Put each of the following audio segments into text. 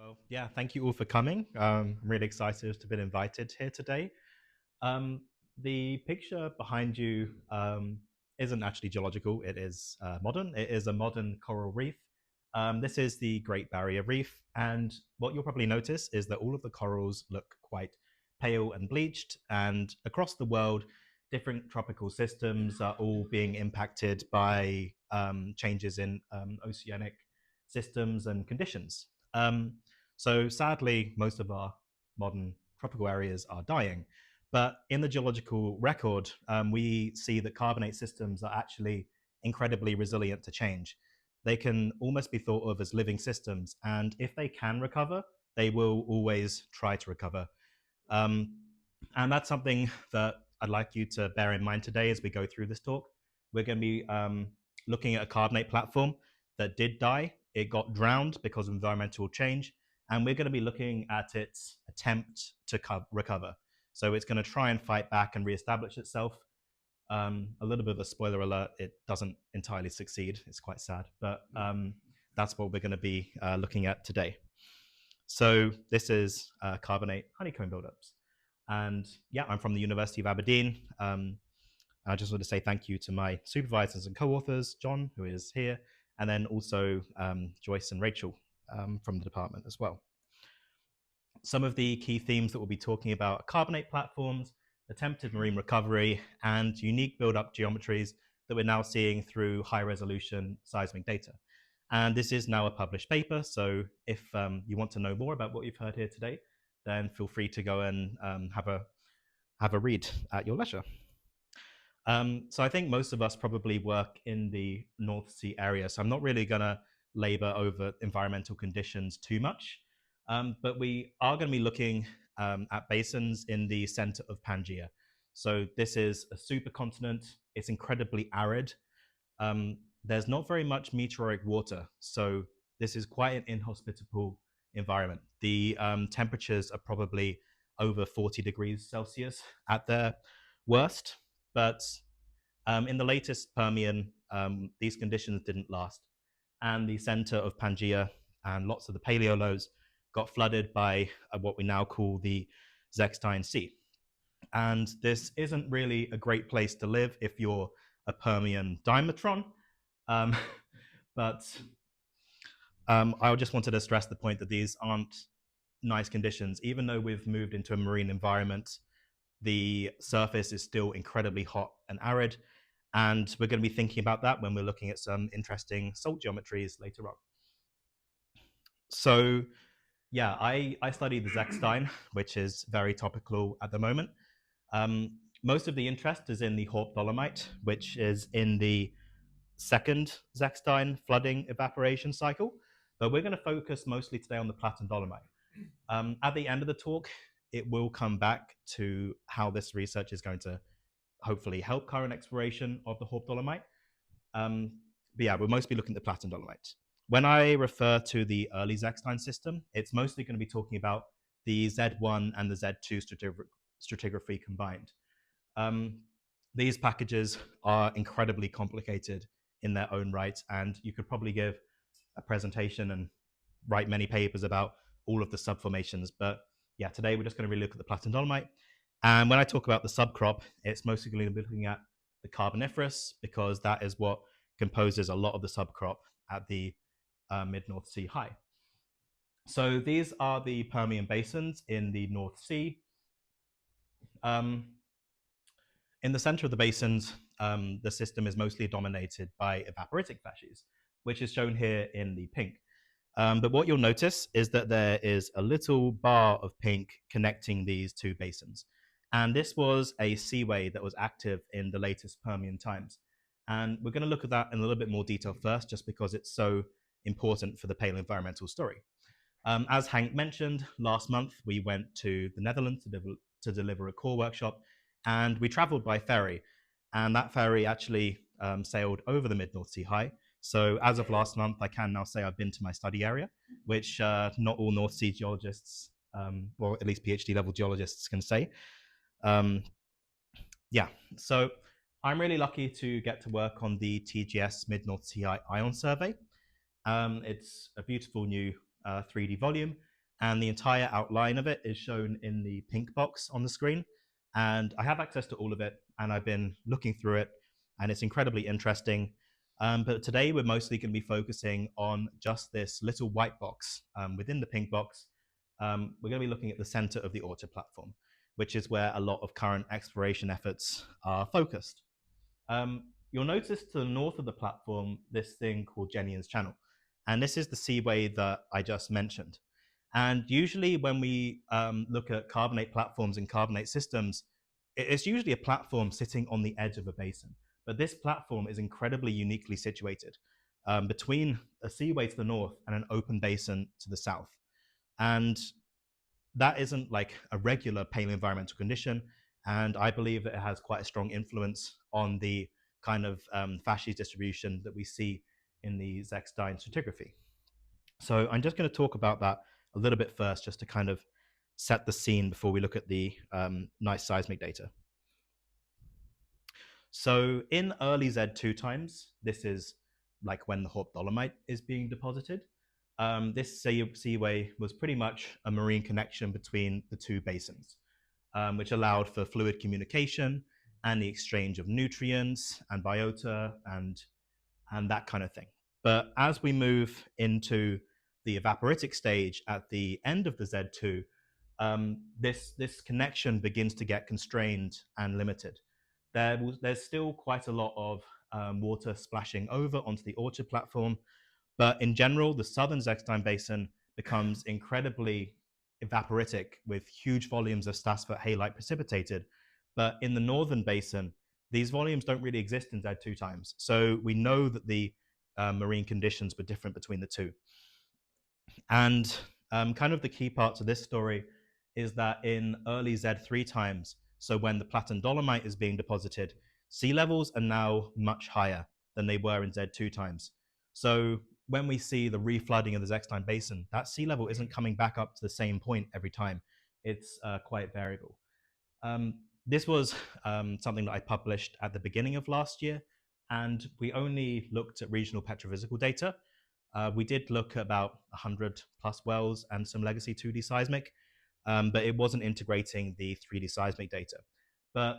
Well, yeah, thank you all for coming. I'm really excited to have been invited here today. Um, the picture behind you isn't actually geological, it is modern. It is a modern coral reef. This is the Great Barrier Reef, and what you'll probably notice is that all of the corals look quite pale and bleached, and across the world, different tropical systems are all being impacted by changes in oceanic systems and conditions. So sadly, most of our modern tropical areas are dying. But in the geological record, we see that carbonate systems are actually incredibly resilient to change. They can almost be thought of as living systems, and if they can recover, they will always try to recover. Um, and that's something that I'd like you to bear in mind today as we go through this talk. We're going to be looking at a carbonate platform that did die. It got drowned because of environmental change, and we're going to be looking at its attempt to recover. So it's going to try and fight back and reestablish itself. A little bit of a spoiler alert, it doesn't entirely succeed. It's quite sad, but that's what we're going to be looking at today. So this is carbonate honeycomb buildups. And yeah, I'm from the University of Aberdeen. I just want to say thank you to my supervisors and co-authors, John, who is here, and then also Joyce and Rachel from the department as well. Some of the key themes that we'll be talking about are carbonate platforms, attempted marine recovery, and unique build-up geometries that we're now seeing through high-resolution seismic data. And this is now a published paper, so if you want to know more about what you've heard here today, then feel free to go and have a read at your leisure. So I think most of us probably work in the North Sea area, so I'm not really going to labor over environmental conditions too much. But we are going to be looking at basins in the center of Pangaea. So this is a supercontinent. It's incredibly arid. There's not very much meteoric water, so this is quite an inhospitable environment. The temperatures are probably over 40 degrees Celsius at their worst, but in the latest Permian, these conditions didn't last, and the center of Pangaea and lots of the paleolos got flooded by what we now call the Zechstein Sea. And this isn't really a great place to live if you're a Permian dimetron. But I just wanted to stress the point that these aren't nice conditions. Even though we've moved into a marine environment, the surface is still incredibly hot and arid. And we're going to be thinking about that when we're looking at some interesting salt geometries later on. So yeah, I study the Zechstein, which is very topical at the moment. Most of the interest is in the Hauptdolomit, which is in the second Zechstein flooding evaporation cycle, but we're going to focus mostly today on the Plattendolomit. At the end of the talk, it will come back to how this research is going to hopefully help current exploration of the Hauptdolomit. But yeah, we'll mostly be looking at the Plattendolomit. When I refer to the early Zechstein system, it's mostly going to be talking about the Z1 and the Z2 stratigraphy combined. These packages are incredibly complicated in their own right, and you could probably give a presentation and write many papers about all of the subformations. But yeah, today we're just going to really look at the Plattendolomit. And when I talk about the subcrop, it's mostly going to be looking at the Carboniferous, because that is what composes a lot of the subcrop at the mid-North Sea high. So these are the Permian basins in the North Sea. In the center of the basins, the system is mostly dominated by evaporitic facies, which is shown here in the pink. But what you'll notice is that there is a little bar of pink connecting these two basins. And this was a seaway that was active in the latest Permian times. And we're going to look at that in a little bit more detail first, just because it's so important for the paleoenvironmental story. As Hank mentioned, last month we went to the Netherlands to deliver a core workshop, and we traveled by ferry. And that ferry actually sailed over the mid-North Sea high. So as of last month, I can now say I've been to my study area, which not all North Sea geologists, or at least PhD level geologists, can say. Yeah, so I'm really lucky to get to work on the TGS Mid-North Sea Ion Survey. It's a beautiful new 3D volume, And the entire outline of it is shown in the pink box on the screen. And I have access to all of it, and I've been looking through it, and it's incredibly interesting. But today we're mostly going to be focusing on just this little white box within the pink box. We're going to be looking at the center of the Orchard platform, which is where a lot of current exploration efforts are focused. You'll notice to the north of the platform this thing called Jennings Channel. And this is the seaway that I just mentioned. And usually when we look at carbonate platforms and carbonate systems, it's usually a platform sitting on the edge of a basin. But this platform is incredibly uniquely situated between a seaway to the north and an open basin to the south. And that isn't like a regular paleoenvironmental condition. And I believe that it has quite a strong influence on the kind of facies distribution that we see in the Zechstein stratigraphy. So I'm just going to talk about that a little bit first, just to kind of set the scene before we look at the nice seismic data. So in early Z2 times, this is like when the Hauptdolomit is being deposited. This seaway was pretty much a marine connection between the two basins, which allowed for fluid communication and the exchange of nutrients and biota and that kind of thing. But as we move into the evaporitic stage at the end of the Z2, this connection begins to get constrained and limited. There's still quite a lot of water splashing over onto the Orchard platform, but in general, the southern Zechstein Basin becomes incredibly evaporitic with huge volumes of Stassfurt halite precipitated. But in the northern basin, these volumes don't really exist in Z2 times. So we know that the marine conditions were different between the two. And kind of the key part to this story is that in early Z3 times, so when the Plattendolomite is being deposited, sea levels are now much higher than they were in Z2 times. So when we see the reflooding of the Zechstein Basin, that sea level isn't coming back up to the same point every time. It's quite variable. This was something that I published at the beginning of last year, and we only looked at regional petrophysical data. We did look at about 100 plus wells and some legacy 2D seismic, but it wasn't integrating the 3D seismic data. But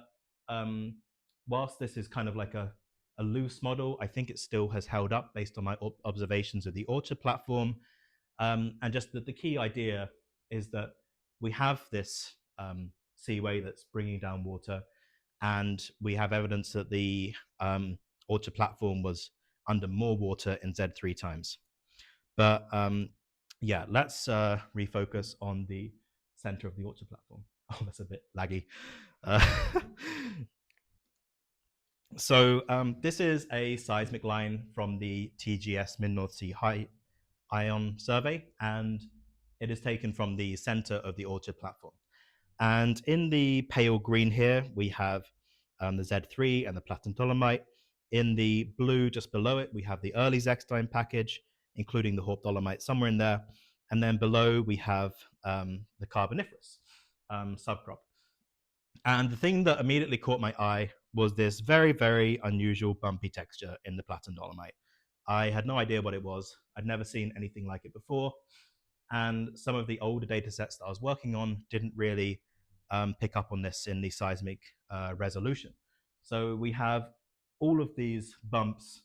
whilst this is kind of like a loose model, I think it still has held up based on my observations of the Orchard platform. And just the key idea is that we have this seaway that's bringing down water, and we have evidence that the Orchard platform was under more water in Z3 times. But yeah, let's refocus on the center of the Orchard platform. Oh, that's a bit laggy. So this is a seismic line from the TGS Mid-North Sea High Ion survey, and it is taken from the center of the Orchard platform. And in the pale green here, we have the Z3 and the Plattendolomite. In the blue, just below it, we have the early Zechstein package, including the Hauptdolomite somewhere in there. And then below, we have the Carboniferous subcrop. And the thing that immediately caught my eye was this very, very unusual bumpy texture in the Plattendolomite. I had no idea what it was. I'd never seen anything like it before. And some of the older data sets that I was working on didn't really pick up on this in the seismic resolution. So we have all of these bumps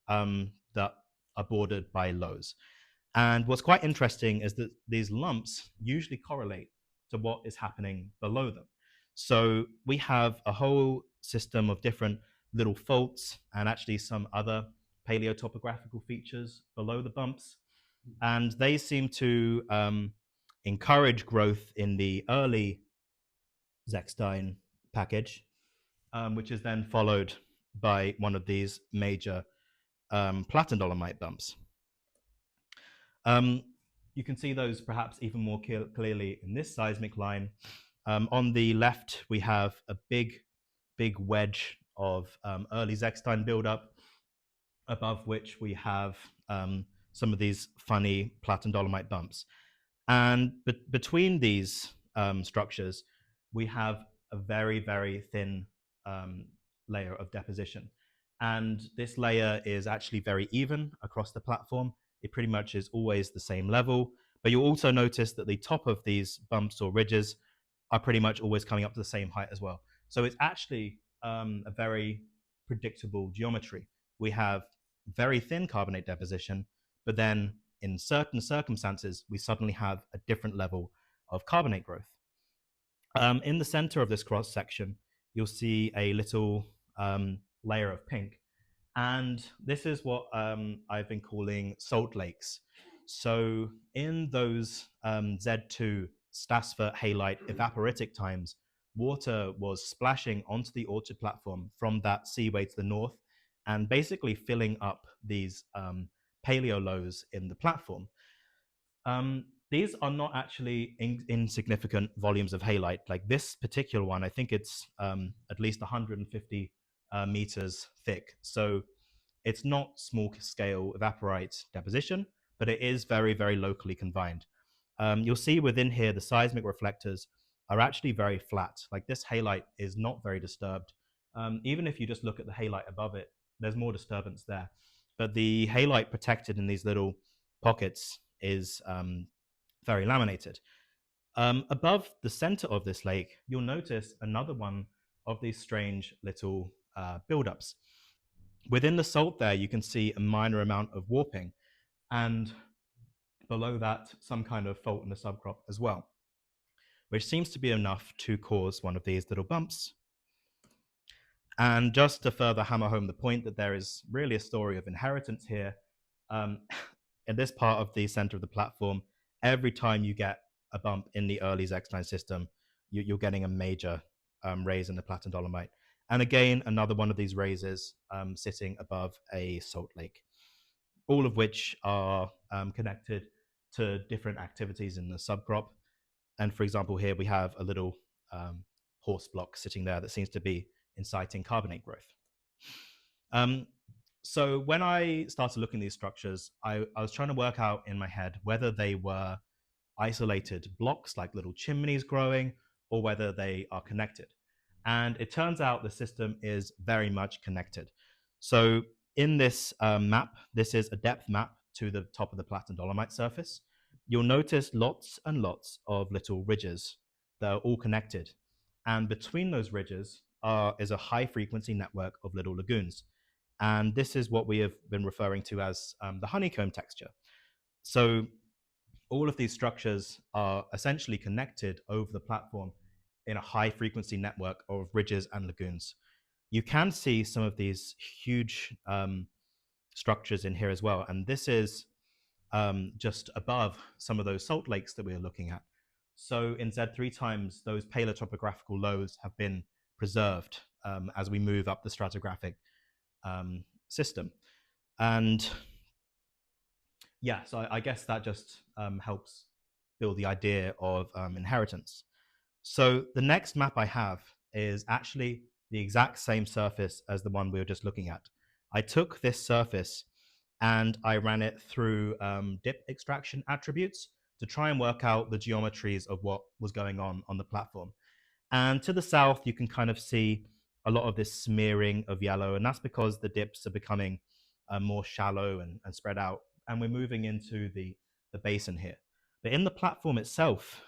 that are bordered by lows. And what's quite interesting is that these lumps usually correlate to what is happening below them. So we have a whole system of different little faults and actually some other paleotopographical features below the bumps. And they seem to encourage growth in the early Zechstein package, which is then followed by one of these major Plattendolomite bumps. You can see those perhaps even more clearly in this seismic line. On the left, we have a big wedge of early Zechstein buildup, above which we have some of these funny Plattendolomite bumps. And between these structures, we have a very, very thin layer of deposition. And this layer is actually very even across the platform. It pretty much is always the same level, But you'll also notice that the top of these bumps or ridges are pretty much always coming up to the same height as well. So it's actually a very predictable geometry. We have very thin carbonate deposition, but then in certain circumstances, we suddenly have a different level of carbonate growth. In the center of this cross section, you'll see a little layer of pink. And this is what I've been calling salt lakes. So in those Z2 Stassfurt halite evaporitic times, water was splashing onto the orchard platform from that seaway to the north and basically filling up these paleolows in the platform. These are not actually insignificant volumes of halite. Like this particular one, I think it's at least 150 meters thick. So it's not small scale evaporite deposition, but it is very, very locally confined. You'll see within here, the seismic reflectors are actually very flat. Like this halite is not very disturbed. Even if you just look at the halite above it, there's more disturbance there. But the halite protected in these little pockets is very laminated. Above the center of this lake, you'll notice another one of these strange little buildups. Within the salt there, you can see a minor amount of warping, and below that, some kind of fault in the subcrop as well, which seems to be enough to cause one of these little bumps. And just to further hammer home the point that there is really a story of inheritance here, in this part of the center of the platform, every time you get a bump in the early Zechstein system, you're getting a major raise in the Plattendolomite. And again, another one of these raises sitting above a salt lake, all of which are connected to different activities in the subcrop. And for example, here we have a little horse block sitting there that seems to be inciting carbonate growth. So when I started looking at these structures, I was trying to work out in my head whether they were isolated blocks like little chimneys growing or whether they are connected. And it turns out the system is very much connected. So in this map, this is a depth map to the top of the Plattendolomite surface. You'll notice lots and lots of little ridges that are all connected. And between those ridges is a high frequency network of little lagoons. And this is what we have been referring to as the honeycomb texture. So all of these structures are essentially connected over the platform in a high frequency network of ridges and lagoons. You can see some of these huge structures in here as well. And this is just above some of those salt lakes that we are looking at. So in Z3 times, those paleotopographical lows have been preserved as we move up the stratigraphic system. And yeah, so I guess that just helps build the idea of inheritance. So the next map I have is actually the exact same surface as the one we were just looking at. I took this surface and I ran it through dip extraction attributes to try and work out the geometries of what was going on the platform. And to the south, you can kind of see a lot of this smearing of yellow, and that's because the dips are becoming more shallow and spread out, and we're moving into the basin here. But in the platform itself,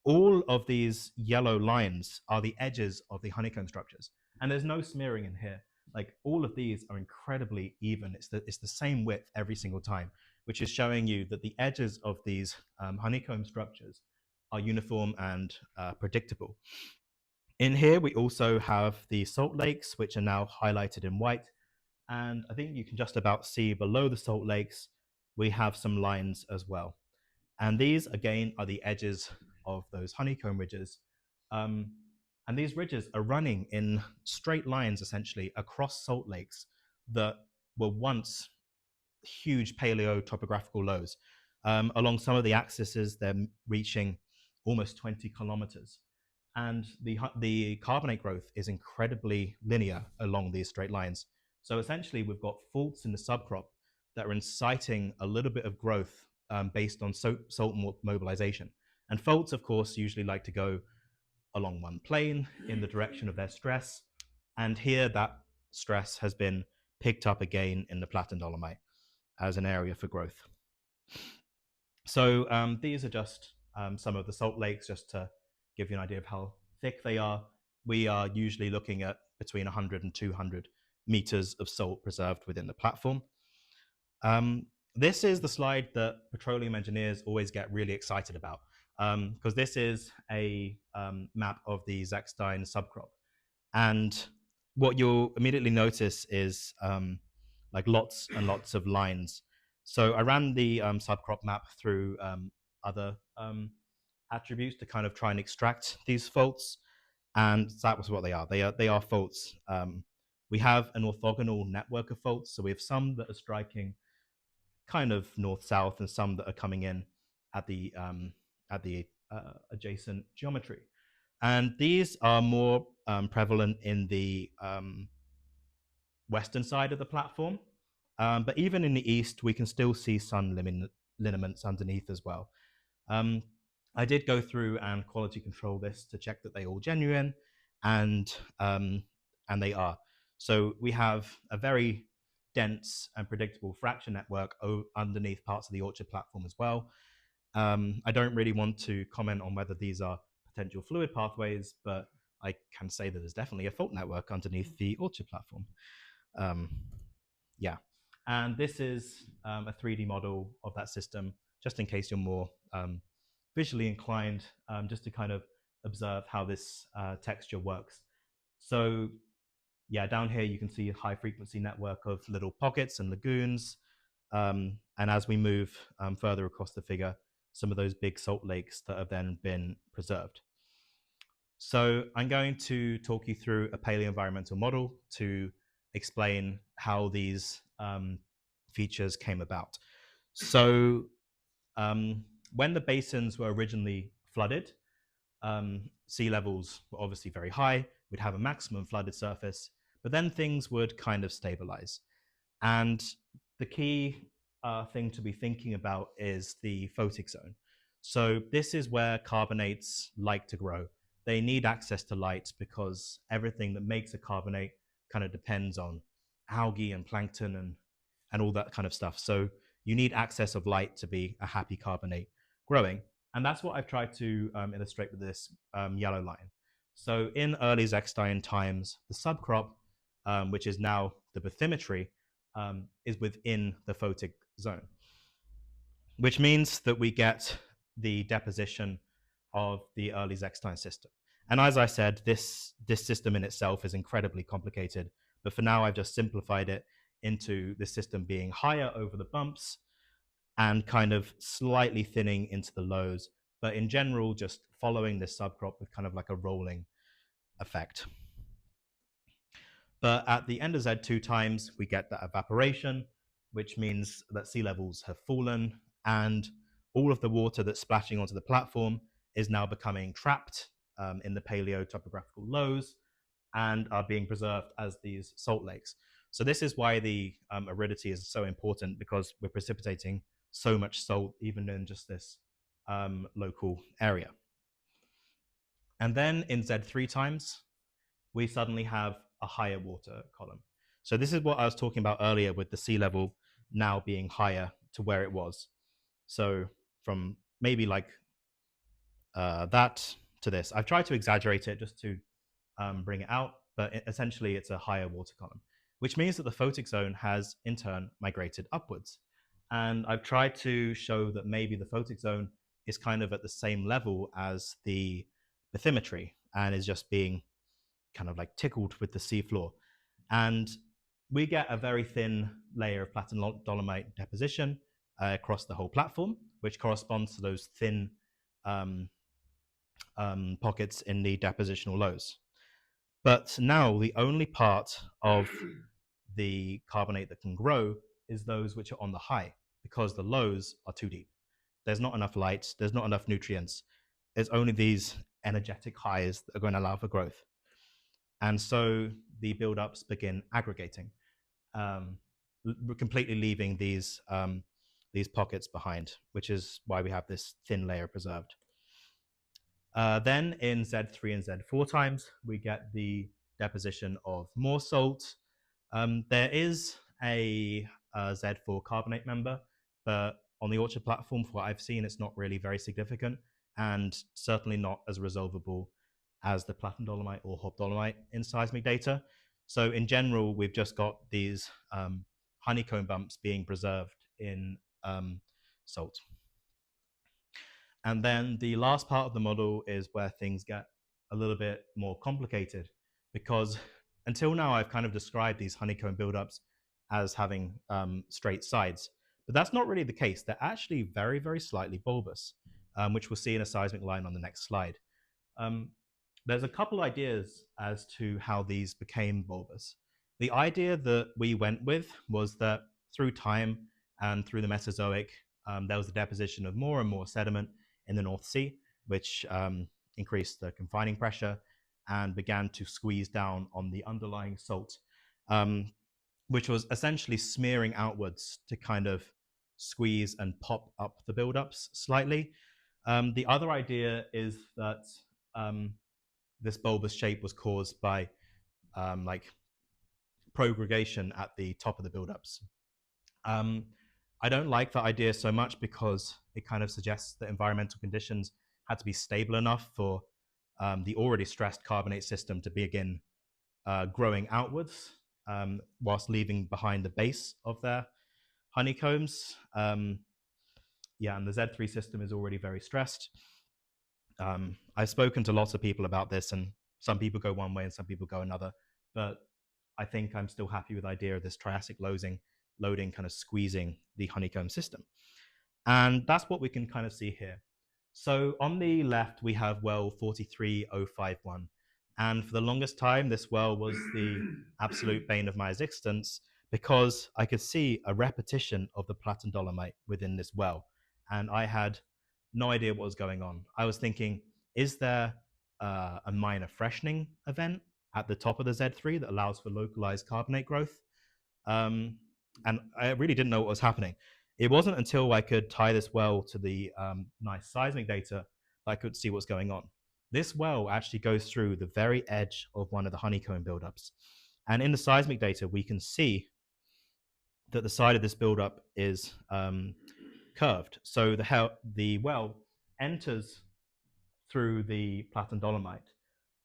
all of these yellow lines are the edges of the honeycomb structures, and there's no smearing in here. Like all of these are incredibly even. It's the same width every single time, which is showing you that the edges of these honeycomb structures are uniform and predictable. In here, we also have the salt lakes, which are now highlighted in white. And I think you can just about see below the salt lakes, we have some lines as well. And these, again, are the edges of those honeycomb ridges. And these ridges are running in straight lines, essentially, across salt lakes that were once huge paleotopographical lows. Along some of the axes, they're reaching almost 20 kilometers. And the carbonate growth is incredibly linear along these straight lines. So essentially, we've got faults in the subcrop that are inciting a little bit of growth based on salt mobilization. And faults, of course, usually like to go along one plane in the direction of their stress. And here, that stress has been picked up again in the Plattendolomite as an area for growth. So these are just some of the salt lakes, just to give you an idea of how thick they are. We are usually looking at between 100 and 200 meters of salt preserved within the platform. This is the slide that petroleum engineers always get really excited about, because this is a map of the Zechstein subcrop. And what you'll immediately notice is like lots and lots of lines. So I ran the subcrop map through other attributes to kind of try and extract these faults, and that was what they are. They are faults. We have an orthogonal network of faults, so we have some that are striking kind of north-south and some that are coming in at the adjacent geometry. And these are more prevalent in the western side of the platform. But even in the east, we can still see sun lineaments underneath as well. I did go through and quality control this to check that they all genuine, and they are. So we have a very dense and predictable fracture network underneath parts of the orchard platform as well. I don't really want to comment on whether these are potential fluid pathways, but I can say that there's definitely a fault network underneath the orchard platform. Yeah, and this is a 3D model of that system, just in case you're more visually inclined, just to kind of observe how this texture works. So yeah, down here you can see a high frequency network of little pockets and lagoons. And as we move further across the figure, some of those big salt lakes that have then been preserved. So I'm going to talk you through a paleoenvironmental model to explain how these features came about. So when the basins were originally flooded, sea levels were obviously very high. We'd have a maximum flooded surface, but then things would kind of stabilize. And the key thing to be thinking about is the photic zone. So this is where carbonates like to grow. They need access to light because everything that makes a carbonate kind of depends on algae and plankton and all that kind of stuff. So you need access of light to be a happy carbonate growing. And that's what I've tried to illustrate with this yellow line. So in early Zechstein times, the subcrop, which is now the bathymetry, is within the photic zone, which means that we get the deposition of the early Zechstein system. And as I said, this system in itself is incredibly complicated, but for now I've just simplified it into the system being higher over the bumps and kind of slightly thinning into the lows, but in general just following this subcrop with kind of like a rolling effect. But at the end of Z2 times, we get that evaporation, which means that sea levels have fallen and all of the water that's splashing onto the platform is now becoming trapped in the paleotopographical lows and are being preserved as these salt lakes. So this is why the aridity is so important, because we're precipitating so much salt even in just this local area. And then in Z3 times, we suddenly have a higher water column. So this is what I was talking about earlier with the sea level now being higher to where it was. So from maybe like that to this. I've tried to exaggerate it just to bring it out, but essentially it's a higher water column, which means that the photic zone has in turn migrated upwards. And I've tried to show that maybe the photic zone is kind of at the same level as the bathymetry and is just being kind of like tickled with the seafloor. And we get a very thin layer of Plattendolomite deposition across the whole platform, which corresponds to those thin pockets in the depositional lows. But now the only part of the carbonate that can grow is those which are on the high, because the lows are too deep. There's not enough light, there's not enough nutrients. There's only these energetic highs that are going to allow for growth. And so the buildups begin aggregating, completely leaving these pockets behind, which is why we have this thin layer preserved. Then in Z3 and Z4 times, we get the deposition of more salt. There is a Z4 carbonate member, but on the Orchard platform, for what I've seen, it's not really very significant, and certainly not as resolvable as the Plattendolomite or Hauptdolomite in seismic data. So in general, we've just got these honeycomb bumps being preserved in salt. And then the last part of the model is where things get a little bit more complicated, because until now I've kind of described these honeycomb buildups as having straight sides, but that's not really the case. They're actually very, very slightly bulbous, which we'll see in a seismic line on the next slide. There's a couple ideas as to how these became bulbous. The idea that we went with was that through time and through the Mesozoic, there was the deposition of more and more sediment in the North Sea, which increased the confining pressure and began to squeeze down on the underlying salt, which was essentially smearing outwards to kind of squeeze and pop up the buildups slightly. The other idea is that this bulbous shape was caused by like progregation at the top of the buildups. I don't like that idea so much because it kind of suggests that environmental conditions had to be stable enough for the already stressed carbonate system to begin growing outwards whilst leaving behind the base of their honeycombs. Yeah, and the Z3 system is already very stressed. I've spoken to lots of people about this, and some people go one way and some people go another, but I think I'm still happy with the idea of this Triassic loading kind of squeezing the honeycomb system. And that's what we can kind of see here. So on the left, we have well 43051. And for the longest time, this well was the absolute bane of my existence because I could see a repetition of the Plattendolomite within this well. And I had no idea what was going on. I was thinking, is there a minor freshening event at the top of the Z3 that allows for localized carbonate growth? And I really didn't know what was happening. It wasn't until I could tie this well to the nice seismic data that I could see what's going on. This well actually goes through the very edge of one of the honeycomb buildups. And in the seismic data, we can see that the side of this buildup is curved. So the well enters through the Plattendolomite.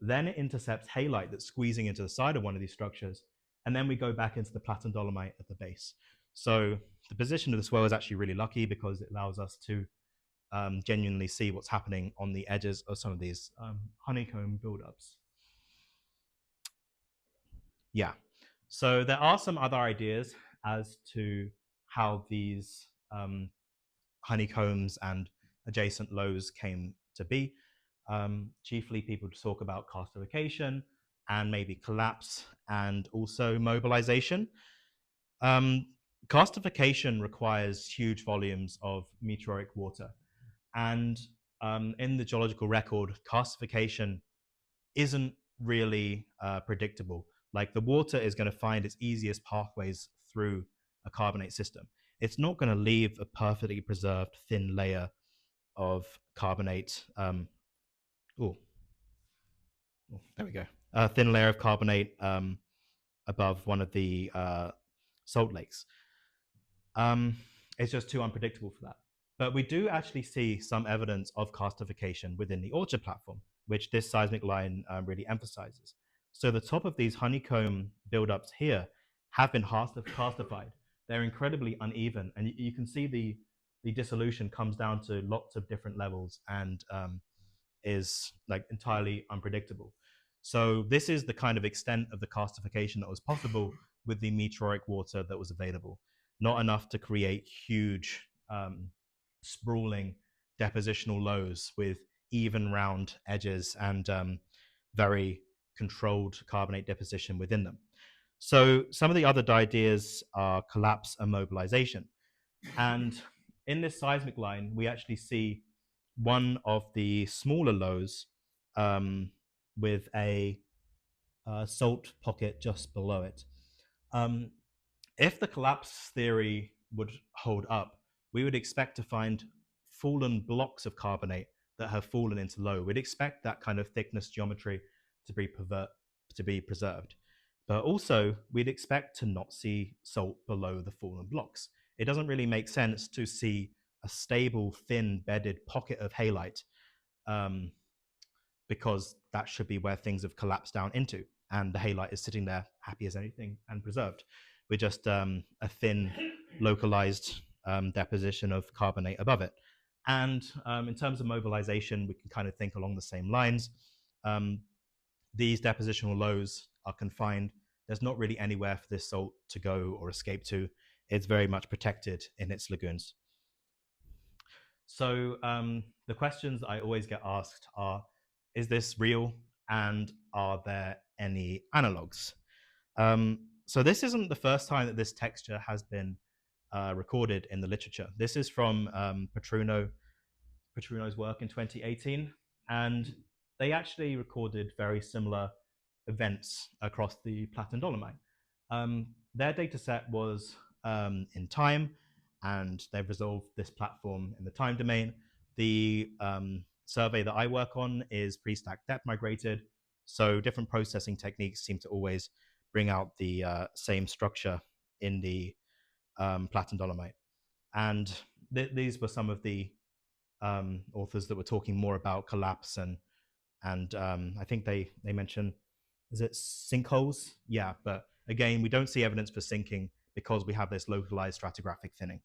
Then it intercepts halite that's squeezing into the side of one of these structures. And then we go back into the Plattendolomite at the base. So the position of this well is actually really lucky because it allows us to genuinely see what's happening on the edges of some of these honeycomb buildups. Yeah, so there are some other ideas as to how these honeycombs and adjacent lows came to be. Chiefly, people talk about karstification and maybe collapse and also mobilization. Karstification requires huge volumes of meteoric water. And in the geological record, karstification isn't really predictable. Like the water is going to find its easiest pathways through a carbonate system. It's not going to leave a perfectly preserved thin layer of carbonate. There we go. A thin layer of carbonate above one of the salt lakes. It's just too unpredictable for that. But we do actually see some evidence of karstification within the Orchard platform, which this seismic line really emphasizes. So the top of these honeycomb buildups here have been karstified. They're incredibly uneven, and you can see the dissolution comes down to lots of different levels and is like entirely unpredictable. So this is the kind of extent of the karstification that was possible with the meteoric water that was available. Not enough to create huge sprawling depositional lows with even round edges and very controlled carbonate deposition within them. So some of the other ideas are collapse and mobilization. And in this seismic line, we actually see one of the smaller lows with a salt pocket just below it. If the collapse theory would hold up, we would expect to find fallen blocks of carbonate that have fallen into low. We'd expect that kind of thickness geometry to be preserved. But also, we'd expect to not see salt below the fallen blocks. It doesn't really make sense to see a stable, thin, bedded pocket of halite, because that should be where things have collapsed down into. And the halite is sitting there happy as anything and preserved. We're just a thin, localized deposition of carbonate above it. And in terms of mobilization, we can kind of think along the same lines. These depositional lows are confined. There's not really anywhere for this salt to go or escape to. It's very much protected in its lagoons. So the questions I always get asked are, is this real? And are there any analogs? So this isn't the first time that this texture has been recorded in the literature. This is from Petruno's work in 2018, and they actually recorded very similar events across the Plattendolomite. Their data set was in time, and they've resolved this platform in the time domain. The survey that I work on is pre-stack depth migrated, so different processing techniques seem to always bring out the same structure in the Plattendolomite. And these were some of the authors that were talking more about collapse, and I think they mention, is it sinkholes? Yeah, but again, we don't see evidence for sinking because we have this localized stratigraphic thinning.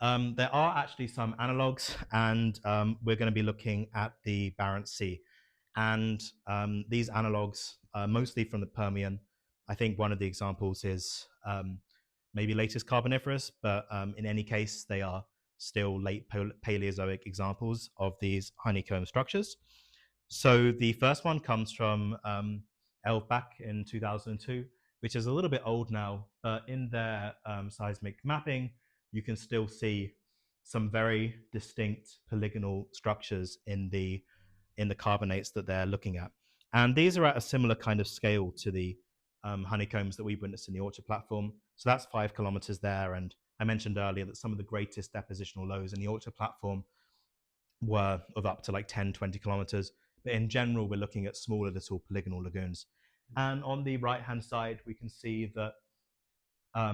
There are actually some analogs, and we're going to be looking at the Barents Sea. And these analogs are mostly from the Permian. I think one of the examples is maybe latest Carboniferous, but in any case, they are still late Paleozoic examples of these honeycomb structures. So the first one comes from Elfbach in 2002, which is a little bit old now, but in their seismic mapping, you can still see some very distinct polygonal structures in the carbonates that they're looking at. And these are at a similar kind of scale to the honeycombs that we've witnessed in the Orchard platform. So that's 5 kilometers there. And I mentioned earlier that some of the greatest depositional lows in the Orchard platform were of up to like 10, 20 kilometers. But in general, we're looking at smaller little polygonal lagoons. And on the right-hand side, we can see that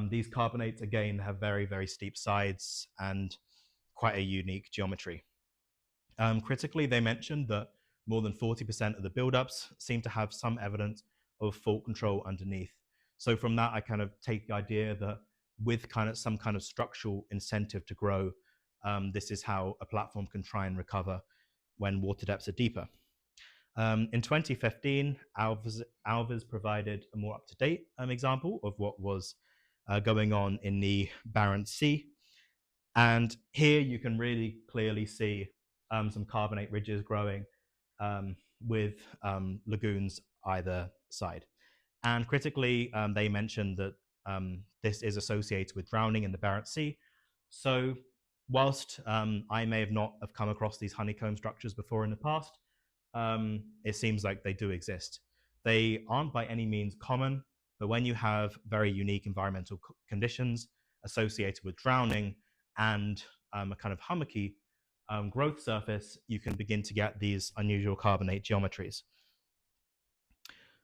these carbonates, again, have very, very steep sides and quite a unique geometry. Critically, they mentioned that more than 40% of the buildups seem to have some evidence of fault control underneath. So from that, I kind of take the idea that with kind of some kind of structural incentive to grow, this is how a platform can try and recover when water depths are deeper. In 2015, Alves provided a more up-to-date example of what was going on in the Barents Sea. And here you can really clearly see some carbonate ridges growing with lagoons either side. And critically, they mentioned that this is associated with drowning in the Barents Sea. So whilst I may have not have come across these honeycomb structures before in the past, it seems like they do exist. They aren't by any means common, but when you have very unique environmental conditions associated with drowning and a kind of hummocky growth surface, you can begin to get these unusual carbonate geometries.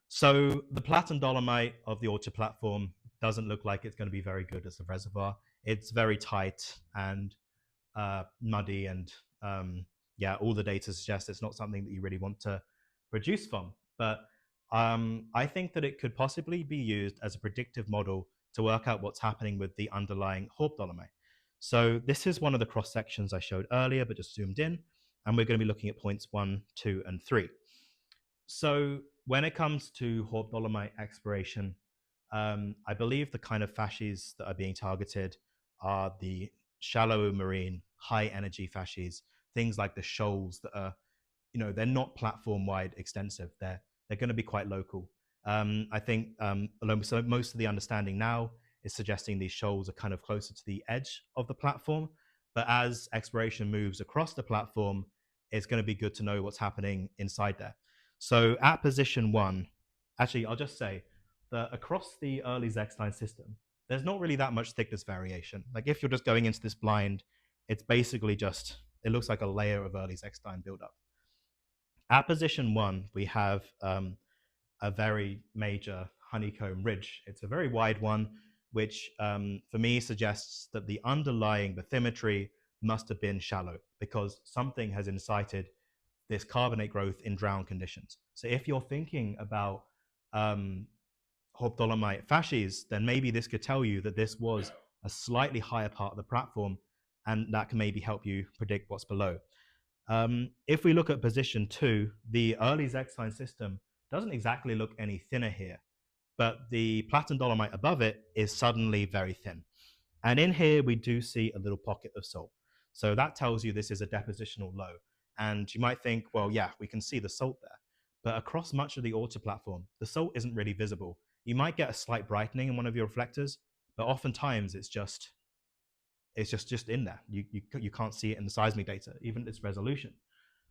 So the Plattendolomite of the Orchard platform doesn't look like it's going to be very good as a reservoir. It's very tight and muddy, and yeah, all the data suggests it's not something that you really want to produce from. But I think that it could possibly be used as a predictive model to work out what's happening with the underlying Hauptdolomit. So this is one of the cross sections I showed earlier, but just zoomed in, and we're going to be looking at points 1, 2, and 3. So when it comes to Hauptdolomite exploration, I believe the kind of facies that are being targeted are the shallow marine, high energy facies, things like the shoals that are, they're not platform wide extensive. They're going to be quite local. I think so most of the understanding now is suggesting these shoals are kind of closer to the edge of the platform. But as exploration moves across the platform, it's going to be good to know what's happening inside there. So at position 1, actually, I'll just say that across the early Zechstein system, there's not really that much thickness variation. Like if you're just going into this blind, it's basically just, it looks like a layer of early Zechstein buildup. At position 1, we have a very major honeycomb ridge. It's a very wide one which for me suggests that the underlying bathymetry must have been shallow because something has incited this carbonate growth in drown conditions. So if you're thinking about Hauptdolomit facies, then maybe this could tell you that this was a slightly higher part of the platform, and that can maybe help you predict what's below. If we look at position 2, the early Zechstein system doesn't exactly look any thinner here, but the Plattendolomite above it is suddenly very thin. And in here, we do see a little pocket of salt. So that tells you this is a depositional low. And you might think, well, yeah, we can see the salt there. But across much of the Orta platform, the salt isn't really visible. You might get a slight brightening in one of your reflectors, but oftentimes it's just in there. You can't see it in the seismic data, even at its resolution.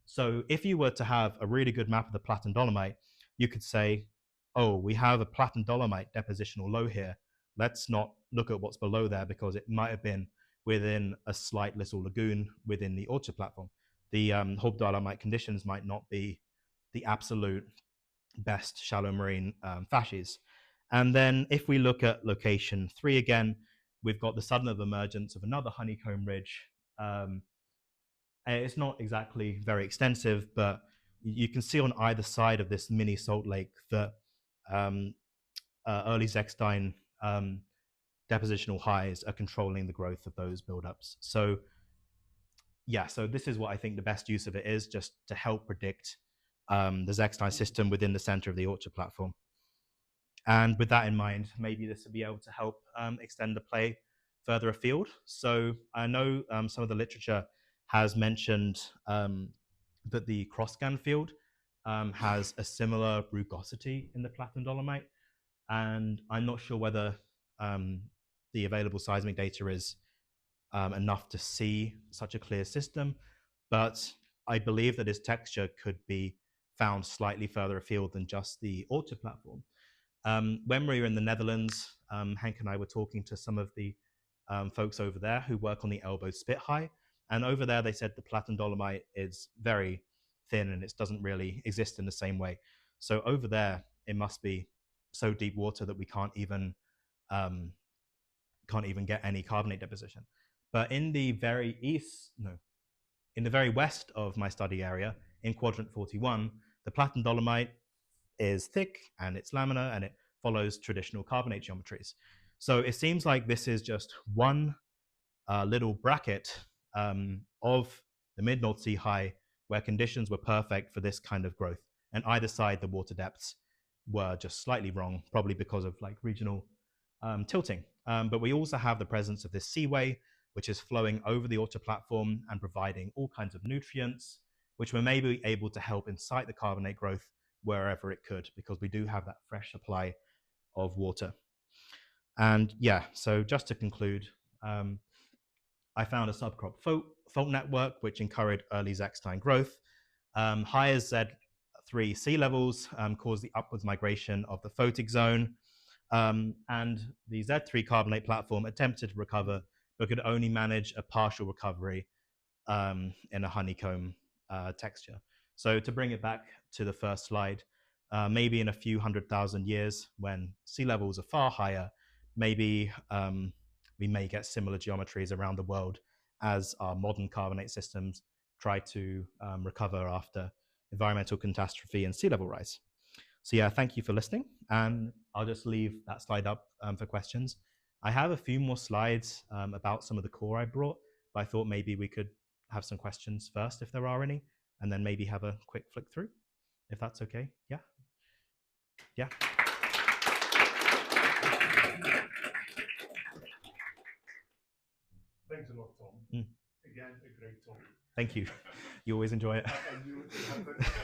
So if you were to have a really good map of the Plattendolomite, you could say, oh, we have a Plattendolomite depositional low here. Let's not look at what's below there because it might have been within a slight little lagoon within the Orta platform. The Hauptdolomite conditions might not be the absolute best shallow marine facies. And then if we look at location 3 again, we've got the sudden emergence of another honeycomb ridge. It's not exactly very extensive, but you can see on either side of this mini salt lake that early Zechstein depositional highs are controlling the growth of those buildups. So yeah, so this is what I think the best use of it is, just to help predict the Zechstein system within the center of the Orta platform. And with that in mind, maybe this will be able to help extend the play further afield. So I know some of the literature has mentioned that the cross-scan field has a similar rugosity in the Plattendolomite, and I'm not sure whether the available seismic data is enough to see such a clear system, but I believe that its texture could be found slightly further afield than just the Orta platform. When we were in the Netherlands, Henk and I were talking to some of the folks over there who work on the elbow spit high. And over there, they said the Plattendolomite is very thin and it doesn't really exist in the same way. So over there, it must be so deep water that we can't even get any carbonate deposition. But in the very in the very west of my study area, in quadrant 41, the Plattendolomite is thick and it's laminar and it follows traditional carbonate geometries. So it seems like this is just one little bracket of the mid-North Sea high where conditions were perfect for this kind of growth. And either side, the water depths were just slightly wrong, probably because of like regional tilting. But we also have the presence of this seaway, which is flowing over the Orta platform and providing all kinds of nutrients, which were maybe able to help incite the carbonate growth wherever it could, because we do have that fresh supply of water. And yeah, so just to conclude, I found a subcrop fault network which encouraged early Zechstein growth. Higher Z3 sea levels caused the upwards migration of the photic zone, and the Z3 carbonate platform attempted to recover, but could only manage a partial recovery in a honeycomb texture. So to bring it back to the first slide, maybe in a few 100,000 years when sea levels are far higher, maybe we may get similar geometries around the world as our modern carbonate systems try to recover after environmental catastrophe and sea level rise. So yeah, thank you for listening, and I'll just leave that slide up for questions. I have a few more slides about some of the core I brought, but I thought maybe we could have some questions first if there are any, and then maybe have a quick flick through, if that's okay. Yeah? Yeah? Thanks a lot, Tom. Again, a great talk. Thank you. You always enjoy it. I knew it would happen.